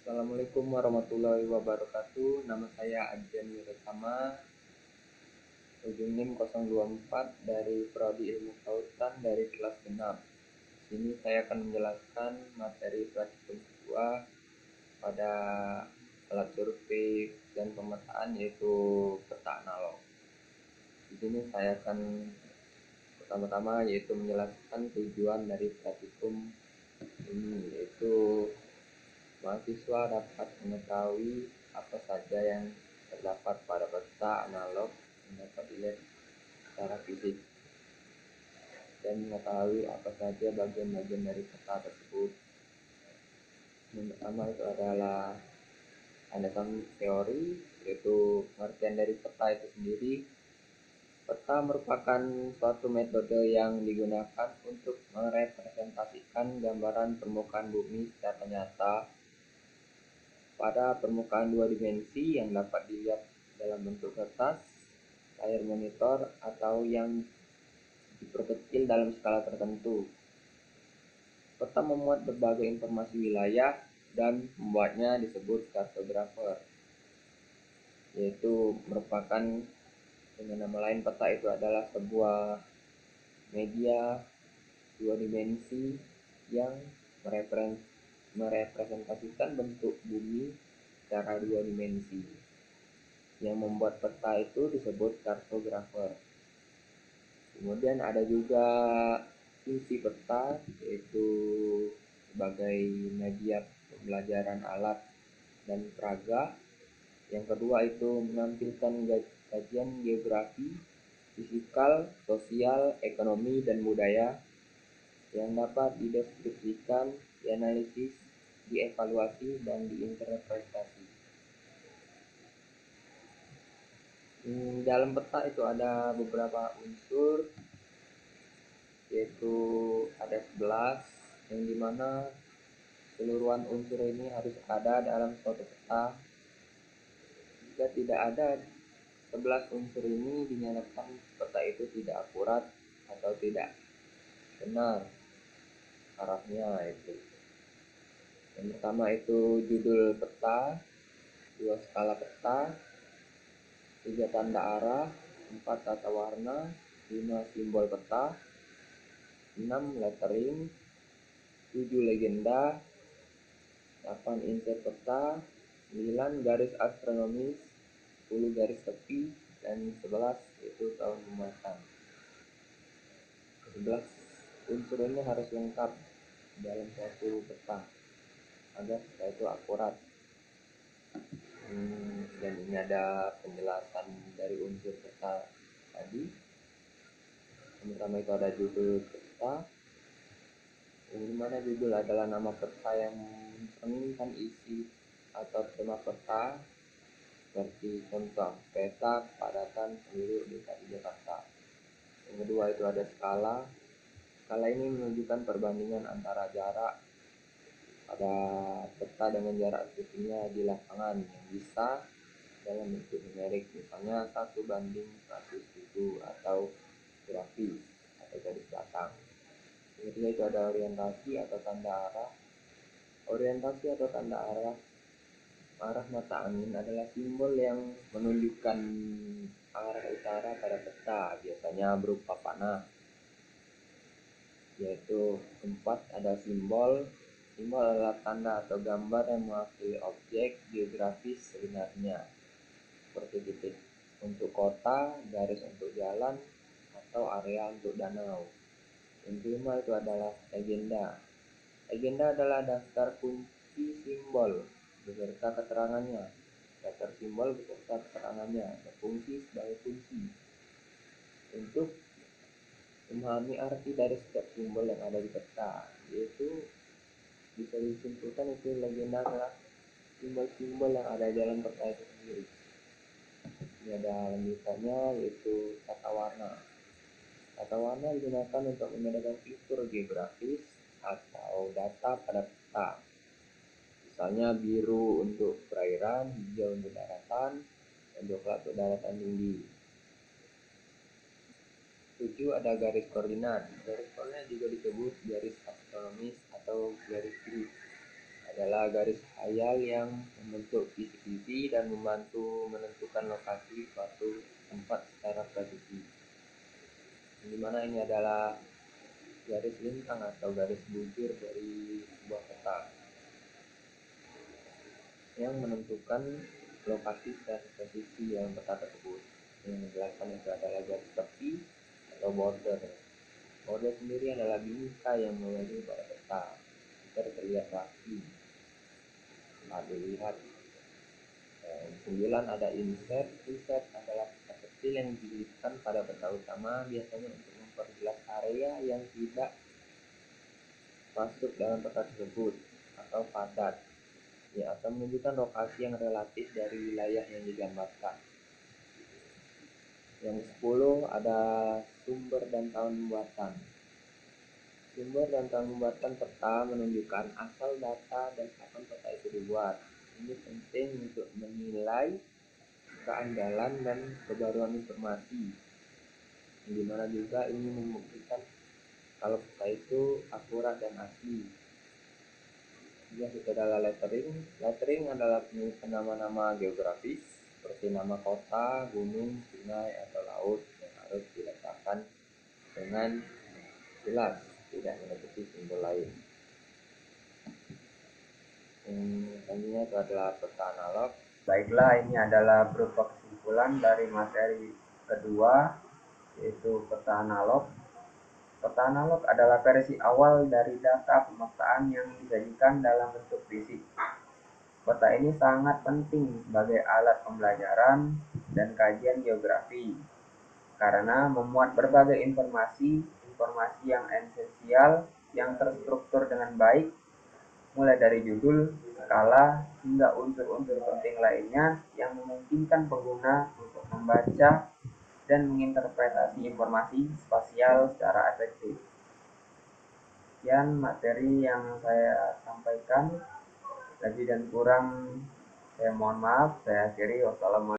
Assalamualaikum warahmatullahi wabarakatuh. Nama saya Adrian Wiratama, ujung NIM 024 dari Prodi Ilmu Kelautan dari kelas 6. Di sini saya akan menjelaskan materi praktikum kedua pada alat survei dan pemetaan yaitu peta analog. Di sini saya akan pertama-tama yaitu menjelaskan tujuan dari praktikum ini, yaitu mahasiswa dapat mengetahui apa saja yang terdapat pada peta analog yang dapat dilihat secara fisik dan mengetahui apa saja bagian-bagian dari peta tersebut. Yang pertama itu adalah landasan teori, yaitu pengertian dari peta itu sendiri. Peta merupakan suatu metode yang digunakan untuk merepresentasikan gambaran permukaan bumi secara nyata pada permukaan dua dimensi yang dapat dilihat dalam bentuk kertas, layar monitor, atau yang diperkecil dalam skala tertentu. Peta memuat berbagai informasi wilayah dan membuatnya disebut kartografer, yaitu merupakan dengan nama lain peta itu adalah sebuah media dua dimensi yang merepresentasikan bentuk bumi secara dua dimensi. Yang membuat peta itu disebut kartografer. Kemudian ada juga fungsi peta, yaitu sebagai media pembelajaran alat dan peraga. Yang kedua itu menampilkan kajian geografi, fisikal, sosial, ekonomi, dan budaya yang dapat dideskripsikan, dianalisis, dievaluasi, dan diinterpretasi. Dalam peta itu ada beberapa unsur, yaitu ada 11, yang dimana keseluruhan unsur ini harus ada dalam suatu peta. Jika tidak ada 11 unsur ini, dinyatakan peta itu tidak akurat atau tidak benar arahnya. Itu yang pertama itu judul peta, dua skala peta, 3 tanda arah, 4 tata warna, 5 simbol peta, 6 lettering, 7 legenda, 8 insert peta, 9 garis astronomis, 10 garis tepi, dan 11 itu tahun pembuatan. 11 unsur ini harus lengkap dalam suatu peta agar peta itu akurat. Dan ini ada penjelasan dari unsur peta tadi. Yang pertama itu ada judul peta, yang mana judul adalah nama peta yang mencerminkan isi atau tema peta, seperti contoh peta kepadatan penduduk DKI Jakarta. Yang kedua itu ada skala. Skala ini menunjukkan perbandingan antara jarak pada peta dengan jarak aslinya di lapangan yang bisa dalam bentuk numerik, misalnya 1:100.000 atau grafis atau garis belakang. Yang ketiga itu ada orientasi atau tanda arah. Orientasi atau tanda arah mata angin adalah simbol yang menunjukkan arah utara pada peta, biasanya berupa panah. Yaitu keempat ada simbol. Simbol adalah tanda atau gambar yang mewakili objek geografis sebenarnya, seperti titik untuk kota, garis untuk jalan, atau area untuk danau. Yang kelima itu adalah legenda. Legenda adalah daftar kunci simbol beserta keterangannya. Daftar simbol beserta keterangannya berfungsi sebagai kunci untuk memahami arti dari setiap simbol yang ada di peta, yaitu bisa disimpulkan itu legenda adalah simbol-simbol yang ada di dalam peta itu sendiri. Ini ada lanjutannya yaitu tata warna. Tata warna digunakan untuk membedakan fitur geografis atau data pada peta. Misalnya biru untuk perairan, hijau untuk daratan, dan coklat untuk daratan tinggi. 7 ada garis koordinat. Garis koordinat juga disebut garis astronomis atau garis grid adalah garis khayal yang membentuk visi-visi dan membantu menentukan lokasi suatu tempat secara presisi. Di mana ini adalah garis lintang atau garis bujur dari sebuah peta yang menentukan lokasi secara presisi dalam peta tersebut. Yang menjelaskan itu adalah garis tepi atau border. Border sendiri adalah bingkai yang mengelilingi pada peta agar terlihat rapi. Dilihat 9 ada insert. Insert adalah peta kecil yang dilihatkan pada peta utama, biasanya untuk memperjelas area yang tidak masuk dalam peta tersebut atau padat, ya, atau menunjukkan lokasi yang relatif dari wilayah yang digambarkan. Yang 10 ada sumber dan tahun pembuatan. Sumber dan tahun pembuatan peta menunjukkan asal data dan kapan peta itu dibuat. Ini penting untuk menilai keandalan dan kebaruan informasi, di mana juga ini membuktikan kalau peta itu akurat dan asli. Itu adalah lettering. Lettering adalah penulisan nama-nama geografis seperti nama kota, gunung, sungai, atau laut yang harus diletakkan dengan jelas, tidak menutupi simbol lain. Selanjutnya itu adalah peta analog. Baiklah, ini adalah berupa kesimpulan dari materi kedua, yaitu peta analog. Peta analog adalah versi awal dari data pemetaan yang disajikan dalam bentuk fisik. Peta ini sangat penting sebagai alat pembelajaran dan kajian geografi karena memuat berbagai informasi yang esensial yang terstruktur dengan baik, mulai dari judul, skala, hingga unsur-unsur penting lainnya yang memungkinkan pengguna untuk membaca dan menginterpretasi informasi spasial secara efektif. Sekian materi yang saya sampaikan. Lebih dan kurang saya mohon maaf. Saya akhiri. Wassalamualaikum.